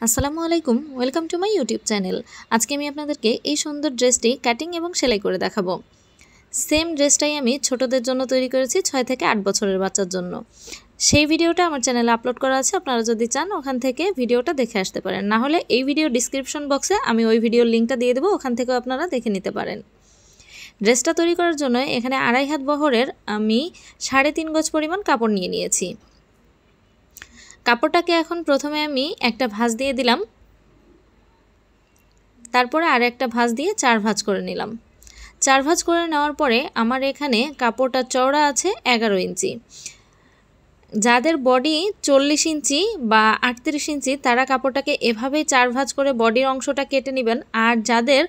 আসসালামু আলাইকুম, welcome to my YouTube channel. আজকে আমি আপনাদেরকে এই সুন্দর ড্রেসটি কাটিং এবং সেলাই করে দেখাবো। সেম ড্রেসটাই আমি ছোটদের জন্য তৈরি করেছি, 6 থেকে 8 বছরের বাচ্চার জন্য। সেই ভিডিওটা আমার চ্যানেলে আপলোড করা আছে, আপনারা যদি চান ওখান থেকে ভিডিওটা দেখে আসতে পারেন। না হলে এই ভিডিও ডিসক্রিপশন বক্সে আমি ওই ভিডিওর লিঙ্কটা দিয়ে দেবো, ওখান থেকেও আপনারা দেখে নিতে পারেন। ড্রেসটা তৈরি করার জন্য এখানে 2.5 হাত বহরের আমি 3.5 গজ পরিমাণ কাপড় নিয়ে নিয়েছি। কাপড়টাকে এখন প্রথমে আমি একটা ভাঁজ দিয়ে দিলাম, তারপরে আর একটা ভাঁজ দিয়ে 4 ভাঁজ করে নিলাম। 4 ভাঁজ করে নেওয়ার পরে আমার এখানে কাপড়টা চওড়া আছে 11 ইঞ্চি। যাদের বডি 40 ইঞ্চি বা 38 ইঞ্চি তারা কাপড়টাকে এভাবেই 4 ভাঁজ করে বডির অংশটা কেটে নেবেন। আর যাদের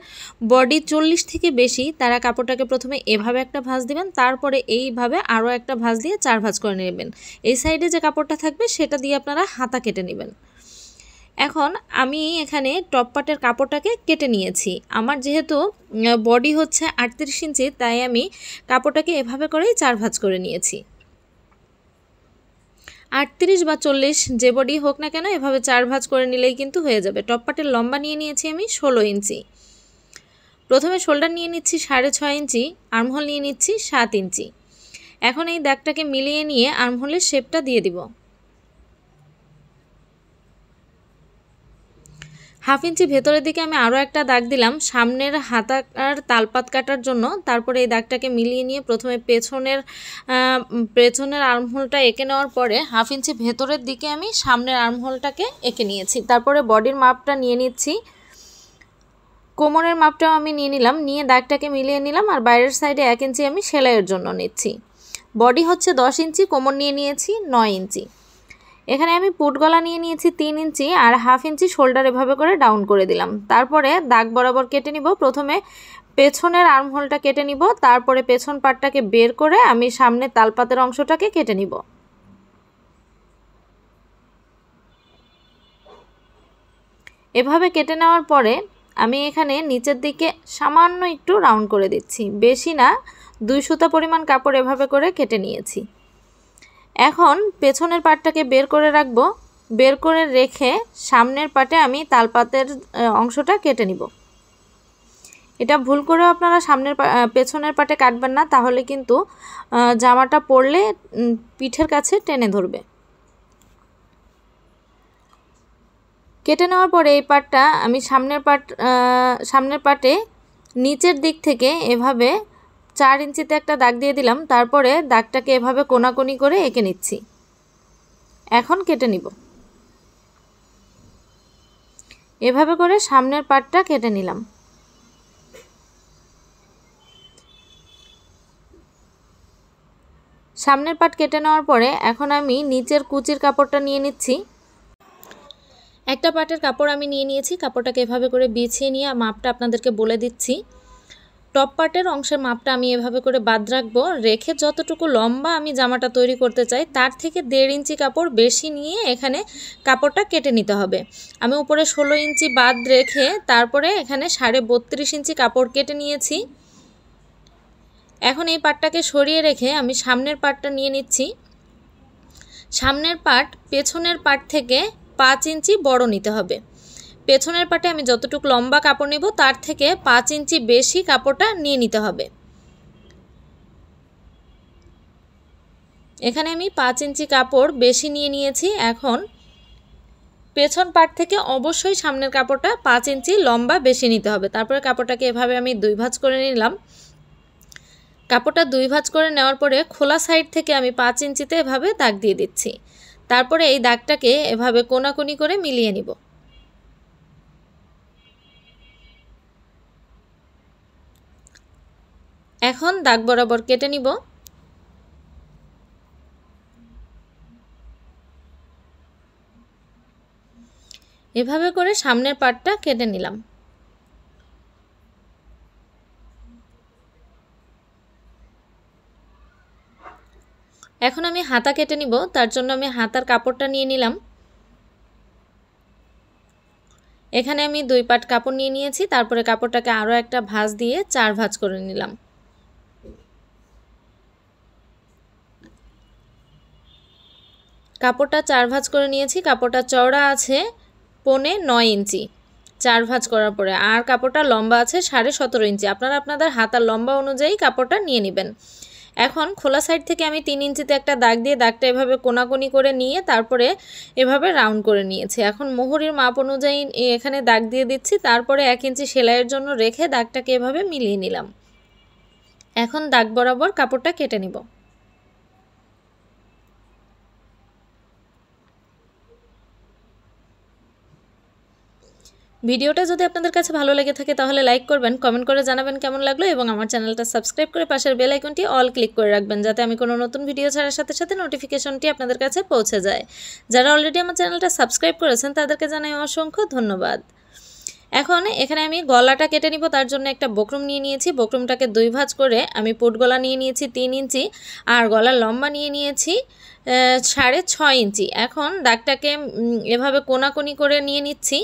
বডি 40 থেকে বেশি তারা কাপড়টাকে প্রথমে এভাবে একটা ভাঁজ দিবেন, তারপরে এইভাবে আরও একটা ভাঁজ দিয়ে 4 ভাঁজ করে নেবেন। এই সাইডে যে কাপড়টা থাকবে সেটা দিয়ে আপনারা হাতা কেটে নেবেন। এখন আমি এখানে টপ পার্টের কাপড়টাকে কেটে নিয়েছি। আমার যেহেতু বডি হচ্ছে 38 ইঞ্চি তাই আমি কাপড়টাকে এভাবে করেই 4 ভাঁজ করে নিয়েছি। 38 বা 40 যে বডি হোক না কেন এভাবে 4 ভাঁজ করে নিলেই কিন্তু হয়ে যাবে। টপ পার্টের লম্বা নিয়ে নিয়েছি আমি 16 ইঞ্চি। প্রথমে শোল্ডার নিয়ে নিচ্ছি 6.5 ইঞ্চি, আর্মহোল নিয়ে নিচ্ছি 7 ইঞ্চি। এখন এই দাগটাকে মিলিয়ে নিয়ে আর্মহোলের শেপটা দিয়ে দিব। 1/2 ইঞ্চি ভেতরের দিকে আমি আরও একটা দাগ দিলাম সামনের হাতার তালপাত কাটার জন্য। তারপরে এই দাগটাকে মিলিয়ে নিয়ে প্রথমে পেছনের আর্মহোলটা এঁকে নেওয়ার পরে 1/2 ইঞ্চি ভেতরের দিকে আমি সামনের আর্মহোলটাকে এঁকে নিয়েছি। তারপরে বডির মাপটা নিয়ে নিচ্ছি, কোমরের মাপটাও আমি নিয়ে নিলাম, নিয়ে দাগটাকে মিলিয়ে নিলাম। আর বাইরের সাইডে 1 ইঞ্চি আমি সেলাইয়ের জন্য নিচ্ছি। বডি হচ্ছে 10 ইঞ্চি, কোমর নিয়ে নিয়েছি 9 ইঞ্চি। এখানে আমি পুট গলা নিয়ে নিয়েছি 3 ইঞ্চি আর 1/2 ইঞ্চি শোল্ডার এভাবে করে ডাউন করে দিলাম। তারপরে দাগ বরাবর কেটে নিব। প্রথমে পেছনের আর্মহোলটা কেটে নিব, তারপরে পেছন পাটটাকে বের করে আমি সামনে তালপাতের অংশটাকে কেটে নিব। এভাবে কেটে নেওয়ার পরে আমি এখানে নিচের দিকে সামান্য একটু রাউন্ড করে দিচ্ছি, বেশি না, 2 সুতা পরিমাণ কাপড় এভাবে করে কেটে নিয়েছি। এখন পেছনের পাটটাকে বের করে রাখবো, বের করে রেখে সামনের পাটে আমি তালপাতের অংশটা কেটে নিব। এটা ভুল করেও আপনারা পেছনের পাটে কাটবেন না, তাহলে কিন্তু জামাটা পরলে পিঠের কাছে টেনে ধরবে। কেটে নেওয়ার পরে এই পাটটা আমি সামনের পাটে নিচের দিক থেকে এভাবে 4 ইঞ্চিতে একটা দাগ দিয়ে দিলাম। তারপরে দাগটাকে এভাবে কোনাকুনি করে এঁকে নিচ্ছি। এখন কেটে নিব। এভাবে করে সামনের পাটটা কেটে নিলাম। সামনের পাট কেটে নেওয়ার পরে এখন আমি নিচের কুচির কাপড়টা নিয়ে নিচ্ছি। একটা পাটের কাপড় আমি নিয়ে নিয়েছি, কাপড়টাকে এভাবে করে বিছিয়ে নিয়ে মাপটা আপনাদেরকে বলে দিচ্ছি। টপ পার্টের অংশের মাপটা আমি এভাবে করে বাদ রাখবো, রেখে যতটুকু লম্বা আমি জামাটা তৈরি করতে চাই তার থেকে 1.5 ইঞ্চি কাপড় বেশি নিয়ে এখানে কাপড়টা কেটে নিতে হবে। আমি উপরে 16 ইঞ্চি বাদ রেখে তারপরে এখানে 32.5 ইঞ্চি কাপড় কেটে নিয়েছি। এখন এই পাটটাকে সরিয়ে রেখে আমি সামনের পাটটা নিয়ে নিচ্ছি। সামনের পাট পেছনের পাট থেকে 5 ইঞ্চি বড় নিতে হবে। পেছনের পাটে আমি যতটুকু লম্বা কাপড় নেব তার থেকে 5 ইঞ্চি বেশি কাপড়টা নিয়ে নিতে হবে। এখানে আমি 5 ইঞ্চি কাপড় বেশি নিয়ে নিয়েছি। এখন পেছন পাট থেকে অবশ্যই সামনের কাপড়টা 5 ইঞ্চি লম্বা বেশি নিতে হবে। তারপরে কাপড়টাকে এভাবে আমি 2 ভাঁজ করে নিলাম। কাপড়টা 2 ভাঁজ করে নেওয়ার পরে খোলা সাইড থেকে আমি 5 ইঞ্চিতে এভাবে দাগ দিয়ে দিচ্ছি। তারপরে এই দাগটাকে এভাবে কোনাকুনি করে মিলিয়ে নিব। এখন দাগ বরাবর কেটে নিব। এভাবে করে সামনের পাটটা কেটে নিলাম। এখন আমি হাতা কেটে নিব, তার জন্য আমি হাতার কাপড়টা নিয়ে নিলাম। এখানে আমি 2 পাট কাপড় নিয়ে নিয়েছি। তারপরে কাপড়টাকে আরও একটা ভাঁজ দিয়ে 4 ভাঁজ করে নিলাম। কাপড়টা 4 ভাঁজ করে নিয়েছি। কাপড়টা চওড়া আছে 9.5 ইঞ্চি 4 ভাঁজ করার পরে। আর কাপড়টা লম্বা আছে 17.5 ইঞ্চি। আপনারা আপনাদের হাতার লম্বা অনুযায়ী কাপড়টা নিয়ে নেবেন। এখন খোলা সাইড থেকে আমি 3 ইঞ্চিতে একটা দাগ দিয়ে দাগটা এভাবে কোনাকুনি করে নিয়ে তারপরে এভাবে রাউন্ড করে নিয়েছি। এখন মোহরির মাপ অনুযায়ী এখানে দাগ দিয়ে দিচ্ছি, তারপরে 1 ইঞ্চি সেলাইয়ের জন্য রেখে দাগটাকে এভাবে মিলিয়ে নিলাম। এখন দাগ বরাবর কাপড়টা কেটে নিব। ভিডিওটা যদি আপনাদের কাছে ভালো লেগে থাকে তাহলে লাইক করবেন, কমেন্ট করে জানাবেন কেমন লাগলো এবং আমার চ্যানেলটা সাবস্ক্রাইব করে পাশের বেল আইকনটি অল ক্লিক করে রাখবেন যাতে আমি কোনো নতুন ভিডিও ছাড়ার সাথে সাথে নোটিফিকেশনটি আপনাদের কাছে পৌঁছে যায়। যারা অলরেডি আমার চ্যানেলটা সাবস্ক্রাইব করেছেন তাদেরকে জানাই অসংখ্য ধন্যবাদ। এখন এখানে আমি গলাটা কেটে নিব, তার জন্য একটা বক্রম নিয়ে নিয়েছি। বক্রমটাকে 2 ভাঁজ করে আমি পুট গলা নিয়ে নিয়েছি 3 ইঞ্চি আর গলার লম্বা নিয়ে নিয়েছি 6.5 ইঞ্চি। এখন দাগটাকে এভাবে কোনাকুনি করে নিয়ে নিচ্ছি,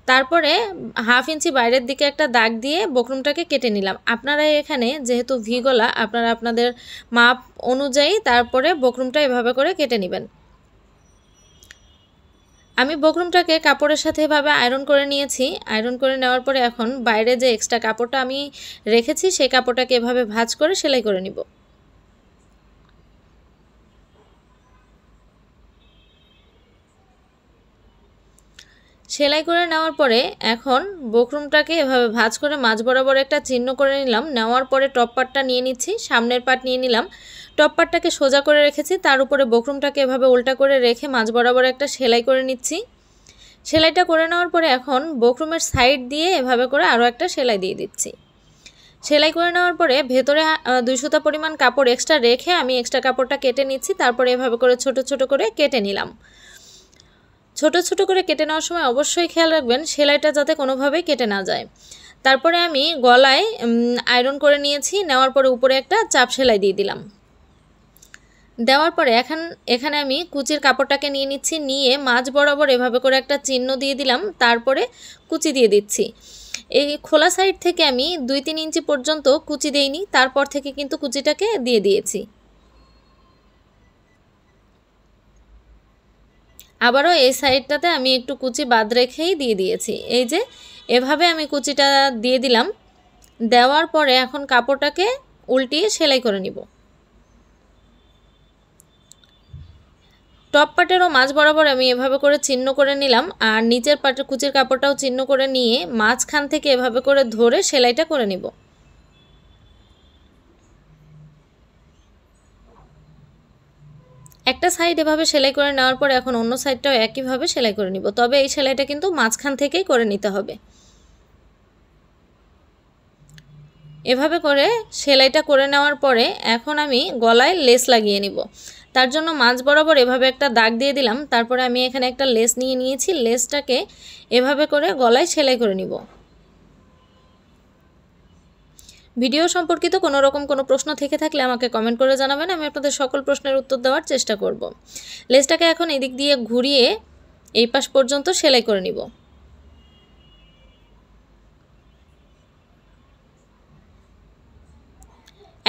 তারপরে 1/2 ইঞ্চি বাইরের দিকে একটা দাগ দিয়ে বক্রমটাকে কেটে নিলাম। আপনারা এখানে যেহেতু ভি গলা আপনারা আপনাদের মাপ অনুযায়ী তারপরে বক্রমটা এভাবে করে কেটে নেবেন। আমি বক্রমটাকে কাপড়ের সাথে এভাবে আয়রন করে নিয়েছি। আয়রন করে নেওয়ার পরে এখন বাইরে যে এক্সট্রা কাপড়টা আমি রেখেছি সেই কাপড়টাকে এভাবে ভাঁজ করে সেলাই করে নিব। সেলাই করে নেওয়ার পরে এখন বক্রমটাকে এভাবে ভাঁজ করে মাঝ বরাবর একটা চিহ্ন করে নিলাম। নেওয়ার পরে টপ পার্টটা নিয়ে নিচ্ছি, সামনের পার্ট নিয়ে নিলাম। টপ পার্টটাকে সোজা করে রেখেছি, তার উপরে বক্রমটাকে এভাবে উল্টা করে রেখে মাঝ বরাবর একটা সেলাই করে নিচ্ছি। সেলাইটা করে নেওয়ার পরে এখন বক্রমের সাইড দিয়ে এভাবে করে আরও একটা সেলাই দিয়ে দিচ্ছি। সেলাই করে নেওয়ার পরে ভেতরে 2 সুতা পরিমাণ কাপড় এক্সট্রা রেখে আমি এক্সট্রা কাপড়টা কেটে নিচ্ছি। তারপরে এভাবে করে ছোট ছোট করে কেটে নিলাম। ছোট ছোট করে কেটে নেওয়ার সময় অবশ্যই খেয়াল রাখবেন সেলাইটা যাতে কোনোভাবেই কেটে না যায়। তারপরে আমি গলায় আয়রন করে নিয়েছি, নেওয়ার পরে উপরে একটা চাপ সেলাই দিয়ে দিলাম। দেওয়ার পরে এখানে আমি কুচির কাপড়টাকে নিয়ে নিচ্ছি, নিয়ে মাঝ বরাবর এভাবে করে একটা চিহ্ন দিয়ে দিলাম, তারপরে কুচি দিয়ে দিচ্ছি। এই খোলা সাইড থেকে আমি 2-3 ইঞ্চি পর্যন্ত কুচি দেইনি, তারপর থেকে কিন্তু কুচিটাকে দিয়ে দিয়েছি। আবারও এই সাইডটাতে আমি একটু কুচি বাদ রেখেই দিয়ে দিয়েছি। এই যে এভাবে আমি কুচিটা দিয়ে দিলাম। দেওয়ার পরে এখন কাপড়টাকে উল্টিয়ে সেলাই করে নিব। টপ পার্টেরও মাঝ বরাবর আমি এভাবে করে চিহ্ন করে নিলাম, আর নিচের পার্টের কুচির কাপড়টাও চিহ্ন করে নিয়ে মাঝখান থেকে এভাবে করে ধরে সেলাইটা করে নিব। একটা সাইড এভাবে সেলাই করে নেওয়ার পর এখন অন্য সাইডটাও একইভাবে সেলাই করে নিব, তবে এই সেলাইটা কিন্তু মাঝখান থেকেই করে নিতে হবে। এভাবে করে সেলাইটা করে নেওয়ার পরে এখন আমি গলায় লেস লাগিয়ে নিব। তার জন্য মাঝ বরাবর এভাবে একটা দাগ দিয়ে দিলাম, তারপরে আমি এখানে একটা লেস নিয়ে নিয়েছি। লেসটাকে এভাবে করে গলায় সেলাই করে নিব। ভিডিও সম্পর্কিত কোনো রকম কোনো প্রশ্ন থেকে থাকলে আমাকে কমেন্ট করে জানাবেন, আমি আপনাদের সকল প্রশ্নের উত্তর দেওয়ার চেষ্টা করব। লেসটাকে এখন এদিক দিয়ে ঘুরিয়ে এই পাশ পর্যন্ত সেলাই করে নিব।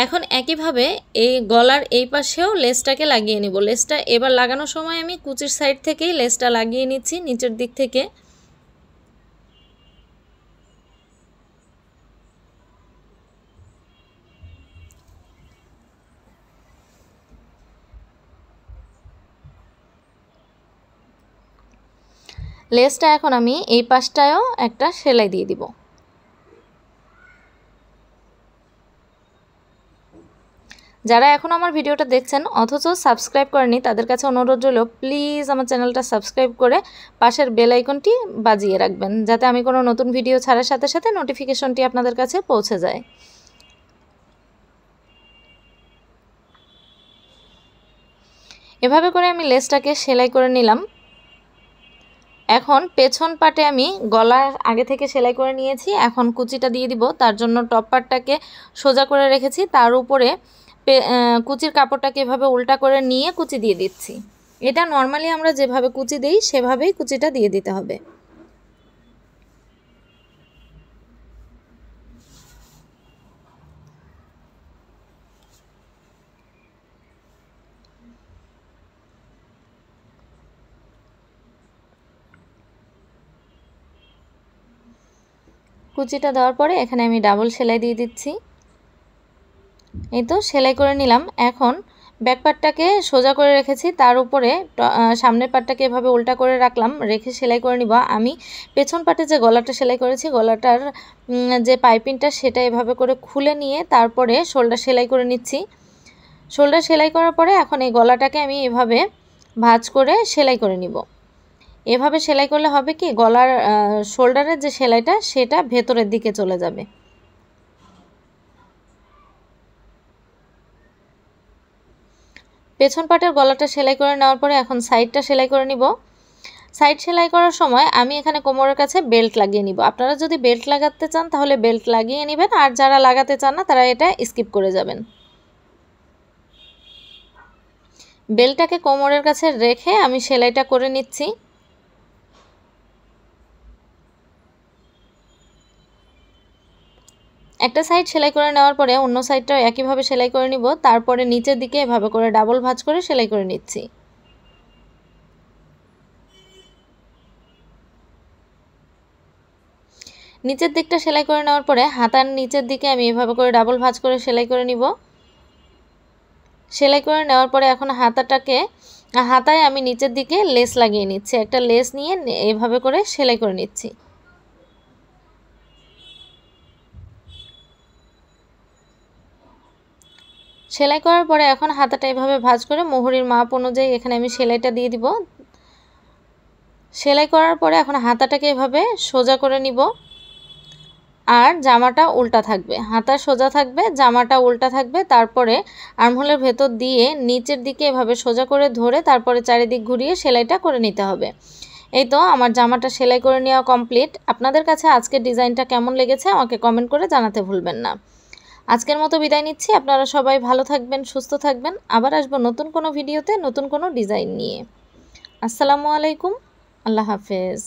এখন একইভাবে এই গলার এই পাশেও লেসটাকে লাগিয়ে নিব। লেসটা এবার লাগানোর সময় আমি কুচির সাইড থেকেই লেসটা লাগিয়ে নিচ্ছি নিচের দিক থেকে। লেসটা এখন আমি এই পাশটায়ও একটা সেলাই দিয়ে দিব। যারা এখন আমার ভিডিওটা দেখছেন অথচ সাবস্ক্রাইব করেনি তাদের কাছে অনুরোধ রইল প্লিজ আমার চ্যানেলটা সাবস্ক্রাইব করে পাশের বেল আইকনটি বাজিয়ে রাখবেন যাতে আমি কোনো নতুন ভিডিও ছাড়ার সাথে সাথে নোটিফিকেশনটি আপনাদের কাছে পৌঁছে যায়। এভাবে করে আমি লেসটাকে সেলাই করে নিলাম। এখন পেছন পাটে আমি গলার আগে থেকে সেলাই করে নিয়েছি, এখন কুচিটা দিয়ে দিব। তার জন্য টপ পার্টটাকে সোজা করে রেখেছি, তার উপরে কুচির কাপড়টাকে এভাবে উল্টা করে নিয়ে কুচি দিয়ে দিচ্ছি। এটা নর্মালি আমরা যেভাবে কুচি দেই সেভাবেই কুচিটা দিয়ে দিতে হবে। কুচিটা দেওয়ার পরে এখানে আমি ডাবল সেলাই দিয়ে দিচ্ছি। এই তো সেলাই করে নিলাম। এখন ব্যাক পার্টটাকে সোজা করে রেখেছি, তার উপরে সামনের পার্টটাকে এভাবে উল্টা করে রাখলাম, রেখে সেলাই করে নিব। আমি পেছন পার্টে যে গলাটা সেলাই করেছি, গলাটার যে পাইপিংটা সেটা এভাবে করে খুলে নিয়ে তারপরে শোল্ডার সেলাই করে নিচ্ছি। শোল্ডার সেলাই করার পরে এখন এই গলাটাকে আমি এভাবে ভাঁজ করে সেলাই করে নিব। এভাবে সেলাই করলে হবে কি, গলার শোল্ডারের যে সেলাইটা সেটা ভেতরের দিকে চলে যাবে। পেছন পাটের গলাটা সেলাই করে নেওয়ার পরে এখন সাইডটা সেলাই করে নিব। সাইড সেলাই করার সময় আমি এখানে কোমরের কাছে বেল্ট লাগিয়ে নিব। আপনারা যদি বেল্ট লাগাতে চান তাহলে বেল্ট লাগিয়ে নেবেন, আর যারা লাগাতে চান না তারা এটা স্কিপ করে যাবেন। বেল্টটাকে কোমরের কাছে রেখে আমি সেলাইটা করে নিচ্ছি। একটা সাইড সেলাই করে নেওয়ার পরে অন্য সাইডটাও একইভাবে সেলাই করে নিব। তারপরে নিচের দিকে এভাবে করে ডাবল ভাঁজ করে সেলাই করে নিচ্ছি। নিচের দিকটা সেলাই করে নেওয়ার পরে হাতার নিচের দিকে আমি এভাবে করে ডাবল ভাঁজ করে সেলাই করে নিব। সেলাই করে নেওয়ার পরে এখন হাতায় আমি নিচের দিকে লেস লাগিয়ে নিচ্ছি। একটা লেস নিয়ে এভাবে করে সেলাই করে নিচ্ছি। সেলাই করার পরে এখন হাতাটা এভাবে ভাঁজ করে মোহরির মাপ অনুযায়ী এখানে আমি সেলাইটা দিয়ে দিব। সেলাই করার পরে এখন হাতাটাকে এভাবে সোজা করে নিব, আর জামাটা উল্টা থাকবে। হাতা সোজা থাকবে, জামাটা উল্টা থাকবে। তারপরে আর্মহোলের ভেতর দিয়ে নিচের দিকে এভাবে সোজা করে ধরে তারপরে চারিদিক ঘুরিয়ে সেলাইটা করে নিতে হবে। এই তো আমার জামাটা সেলাই করে নেওয়া কমপ্লিট। আপনাদের কাছে আজকের ডিজাইনটা কেমন লেগেছে আমাকে কমেন্ট করে জানাতে ভুলবেন না। আজকের মতো বিদায় নিচ্ছি। আপনারা সবাই ভালো থাকবেন, সুস্থ থাকবেন। আবার আসবো নতুন কোনো ভিডিওতে, নতুন কোনো ডিজাইন নিয়ে। আসসালামু আলাইকুম, আল্লাহ হাফেজ।